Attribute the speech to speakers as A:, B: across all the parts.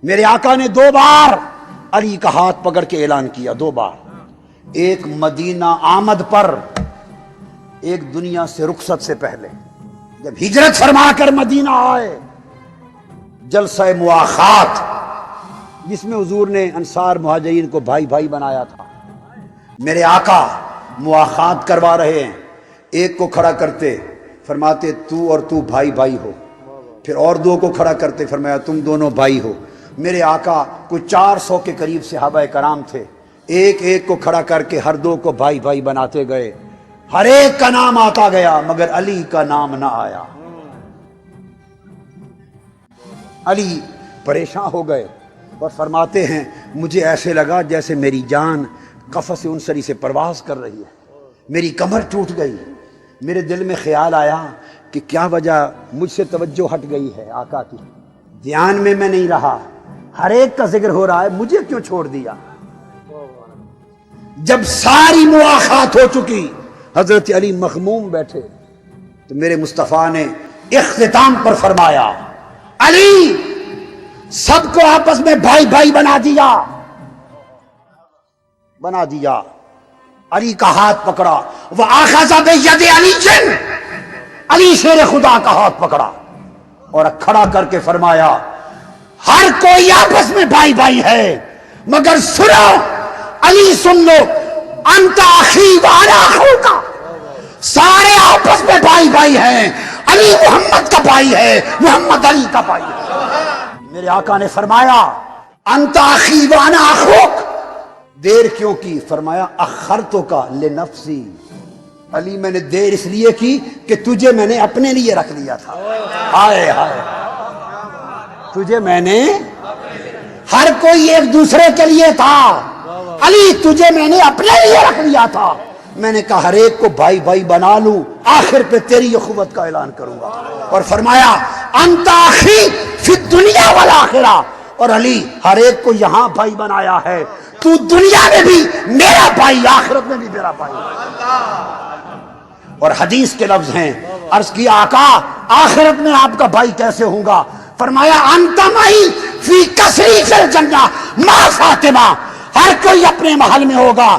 A: میرے آقا نے 2 بار علی کا ہاتھ پکڑ کے اعلان کیا، 2 بار، ایک مدینہ آمد پر، ایک دنیا سے رخصت سے پہلے جب ہجرت فرما کر مدینہ آئے، جلسہ مواخات جس میں حضور نے انصار مہاجرین کو بھائی بھائی بنایا تھا۔ میرے آقا مواخات کروا رہے ہیں، ایک کو کھڑا کرتے فرماتے تو اور تو بھائی بھائی ہو، پھر اور 2 کو کھڑا کرتے فرمایا تم دونوں بھائی ہو۔ میرے آقا کوئی 400 کے قریب صحابہ کرام تھے، ایک ایک کو کھڑا کر کے ہر 2 کو بھائی بھائی بناتے گئے، ہر ایک کا نام آتا گیا مگر علی کا نام نہ آیا۔ علی پریشان ہو گئے اور فرماتے ہیں مجھے ایسے لگا جیسے میری جان قفس انصری سے پرواز کر رہی ہے، میری کمر ٹوٹ گئی، میرے دل میں خیال آیا کہ کیا وجہ مجھ سے توجہ ہٹ گئی ہے آقا کی، دھیان میں نہیں رہا، ہر ایک کا ذکر ہو رہا ہے، مجھے کیوں چھوڑ دیا۔ جب ساری مواخات ہو چکی، حضرت علی مغموم بیٹھے تو میرے مصطفیٰ نے اختتام پر فرمایا علی سب کو آپس میں بھائی بھائی بنا دیا۔ علی کا ہاتھ پکڑا، وَآخَذَ بِيَدِ عَلِيٍّ، علی شیر خدا کا ہاتھ پکڑا اور کھڑا کر کے فرمایا ہر کوئی آپس میں بھائی بھائی ہے مگر سنو علی، سن لو، انت اخی وانا اخوک، سارے آپس میں بھائی بھائی ہیں، علی محمد کا بھائی ہے، محمد علی کا بھائی ہے۔ میرے آقا نے فرمایا انت اخی وانا اخوک، دیر کیوں کی؟ فرمایا اخرتک لنفسی، علی میں نے دیر اس لیے کی کہ تجھے میں نے اپنے لیے رکھ لیا تھا۔ ہائے ہائے، تجھے میں نے، ہر کوئی ایک دوسرے کے لیے تھا، علی تجھے میں نے اپنے لیے رکھ لیا تھا، میں نے کہا ہر ایک کو بھائی بھائی بنا لوں، آخر پہ تیری اخوت کا اعلان کروں گا۔ اور فرمایا انت اخی فی الدنیا والآخرہ، اور علی ہر ایک کو یہاں بھائی بنایا ہے، تو دنیا میں بھی میرا بھائی، آخرت میں بھی میرا بھائی۔ اور حدیث کے لفظ ہیں، عرض کیا آقا آخرت میں آپ کا بھائی کیسے ہوں گا؟ فرمایا انت معی فی کثری فی الجنہ ما فاطمہ، ہر کوئی اپنے محل میں ہوگا،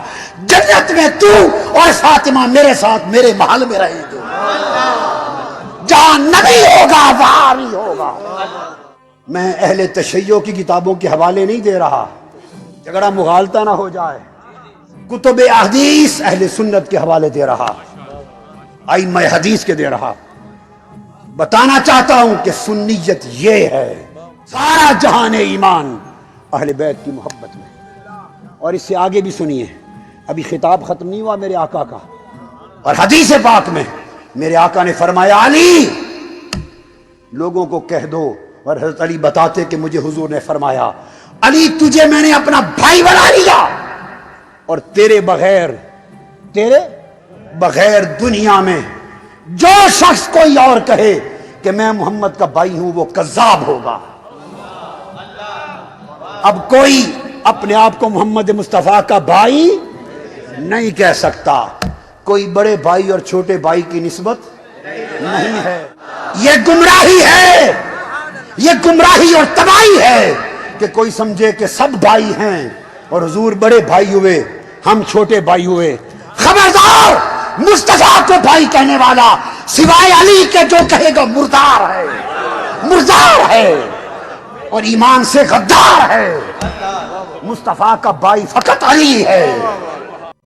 A: جنت میں تو اور فاطمہ میرے ساتھ میرے محل میں رہیں گے، جہاں نبی ہوگا وہاں بھی ہوگا۔ میں اہل تشیع کی کتابوں کے حوالے نہیں دے رہا، جھگڑا مغالطہ نہ ہو جائے، کتب احادیث اہل سنت کے حوالے دے رہا، ائمہ حدیث کے دے رہا۔ بتانا چاہتا ہوں کہ سنیت یہ ہے، سارا جہان ایمان اہل بیت کی محبت میں۔ اور اس سے آگے بھی سنیے، ابھی خطاب ختم نہیں ہوا میرے آقا کا، اور حدیث پاک میں میرے آقا نے فرمایا علی لوگوں کو کہہ دو، اور حضرت علی بتاتے کہ مجھے حضور نے فرمایا علی تجھے میں نے اپنا بھائی بنا لیا، اور تیرے بغیر دنیا میں جو شخص کوئی اور کہے کہ میں محمد کا بھائی ہوں وہ کذاب ہوگا۔ اب کوئی اپنے آپ کو محمد مصطفیٰ کا بھائی نہیں کہہ سکتا، کوئی بڑے بھائی اور چھوٹے بھائی کی نسبت نہیں ہے، یہ گمراہی ہے، یہ گمراہی اور تباہی ہے کہ کوئی سمجھے کہ سب بھائی ہیں اور حضور بڑے بھائی ہوئے ہم چھوٹے بھائی ہوئے۔ خبردار، مصطفیٰ کو بھائی کہنے والا سوائے علی کے جو کہے گا مردار ہے اور ایمان سے غدار ہے۔ مصطفیٰ کا بھائی فقط علی ہے۔